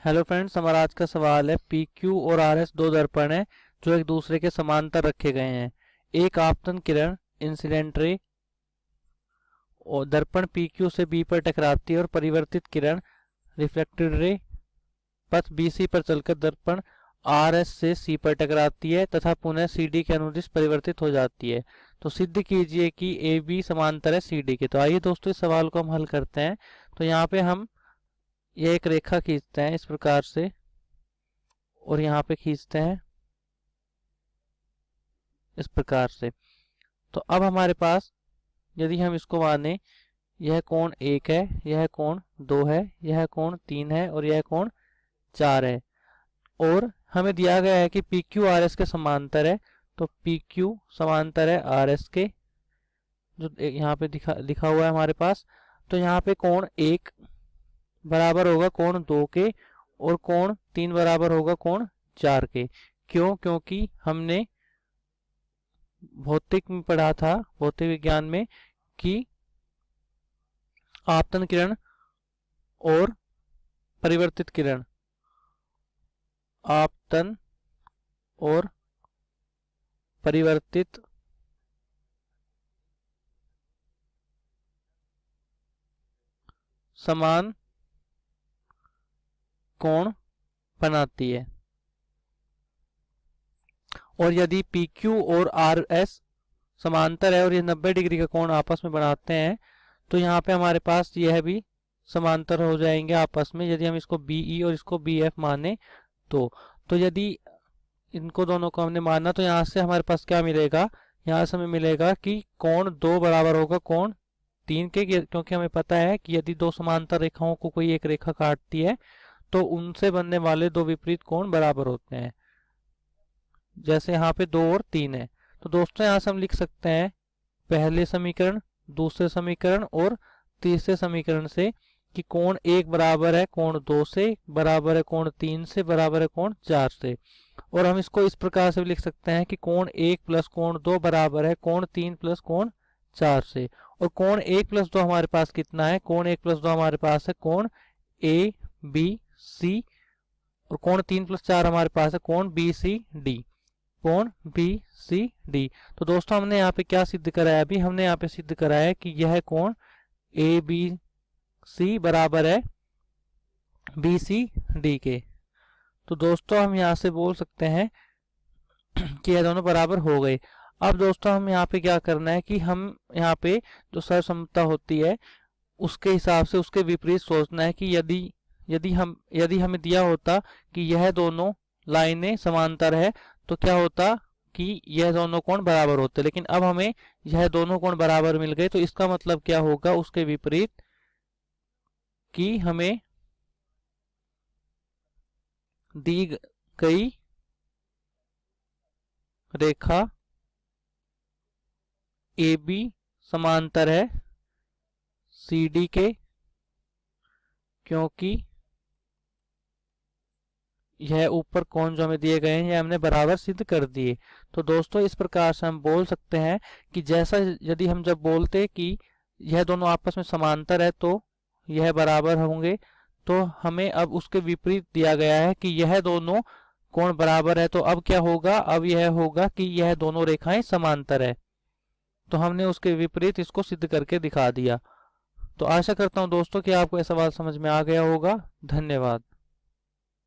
Hello friends, हमारा आज का सवाल है पी क्यू और आर एस दो दर्पण हैं जो एक दूसरे के समांतर रखे गए हैं। एक आपतन किरण इंसिडेंट रे और दर्पण पी क्यू से बी पर टकराती है और परिवर्तित किरण रिफ्लेक्टेड रे पथ बी सी पर चलकर दर्पण आर एस से सी पर टकराती है तथा पुनः सी डी के अनुदिश परिवर्तित हो जाती है। तो सिद्ध कीजिए कि ए बी समांतर है सी डी के। तो आइए दोस्तों, इस सवाल को हम हल करते हैं। तो यहाँ पे हम ये एक रेखा खींचते हैं इस प्रकार से और यहाँ पे खींचते हैं इस प्रकार से। तो अब हमारे पास यदि हम इसको माने, यह कोण 1 है, यह कोण 2 है, यह कोण 3 है और यह कोण 4 है और हमें दिया गया है कि पी क्यू आर एस के समांतर है। तो पी क्यू समांतर है आर एस के, जो यहाँ पे लिखा हुआ है हमारे पास। तो यहाँ पे कोण 1 बराबर होगा कोण 2 के और कोण 3 बराबर होगा कोण 4 के। क्यों? क्योंकि हमने भौतिक में पढ़ा था, भौतिक विज्ञान में, कि आपतन किरण और परिवर्तित किरण, आपतन और परिवर्तित समान कोण बनाती है। और यदि पी क्यू और आर एस समांतर है और ये 90 डिग्री का कोण आपस में बनाते हैं तो यहाँ पे हमारे पास यह भी समांतर हो जाएंगे आपस में, यदि हम इसको बी ई और इसको बी एफ माने तो यदि इनको दोनों को हमने माना तो यहाँ से हमारे पास क्या मिलेगा, यहाँ से हमें मिलेगा कि कोण 2 बराबर होगा कोण 3 के, क्योंकि हमें पता है कि यदि दो समांतर रेखाओं को कोई एक रेखा काटती है तो उनसे बनने वाले दो विपरीत कोण बराबर होते हैं। जैसे यहाँ पे 2 और 3 है। तो दोस्तों यहाँ से हम लिख सकते हैं पहले समीकरण, दूसरे समीकरण और तीसरे समीकरण से कि कोण 1 बराबर है कोण 2 से, बराबर है कोण 3 से, बराबर है कोण 4 से। और हम इसको इस प्रकार से भी लिख सकते हैं कि कोण 1 प्लस कोण 2 बराबर है कोण 3 प्लस कोण 4 से। और कोण 1 प्लस 2 हमारे पास कितना है? कोण 1 प्लस 2 हमारे पास है कोण ए बी सी और कोण 3 प्लस 4 हमारे पास है कोण बी सी डी, कोण बी सी डी। तो दोस्तों हमने यहाँ पे क्या सिद्ध कराया? अभी हमने यहाँ पे सिद्ध कराया है कि यह कोण ए बी सी बराबर है बी सी डी के। तो दोस्तों हम यहाँ से बोल सकते हैं कि यह दोनों बराबर हो गए। अब दोस्तों हम यहाँ पे क्या करना है कि हम यहाँ पे जो सर्वसम्मता होती है उसके हिसाब से उसके विपरीत सोचना है कि यदि हमें दिया होता कि यह दोनों लाइनें समांतर है तो क्या होता कि यह दोनों कोण बराबर होते, लेकिन अब हमें यह दोनों कोण बराबर मिल गए। तो इसका मतलब क्या होगा उसके विपरीत, कि हमें दी गई रेखा ए बी समांतर है सी डी के, क्योंकि यह ऊपर कोण जो हमें दिए गए हैं यह हमने बराबर सिद्ध कर दिए। तो दोस्तों इस प्रकार से हम बोल सकते हैं कि जैसा यदि हम जब बोलते कि यह दोनों आपस में समांतर है तो यह बराबर होंगे, तो हमें अब उसके विपरीत दिया गया है कि यह दोनों कोण बराबर है। तो अब क्या होगा? अब यह होगा कि यह दोनों रेखाएं समांतर है। तो हमने उसके विपरीत इसको सिद्ध करके दिखा दिया। तो आशा करता हूं दोस्तों कि आपको यह सवाल समझ में आ गया होगा। धन्यवाद।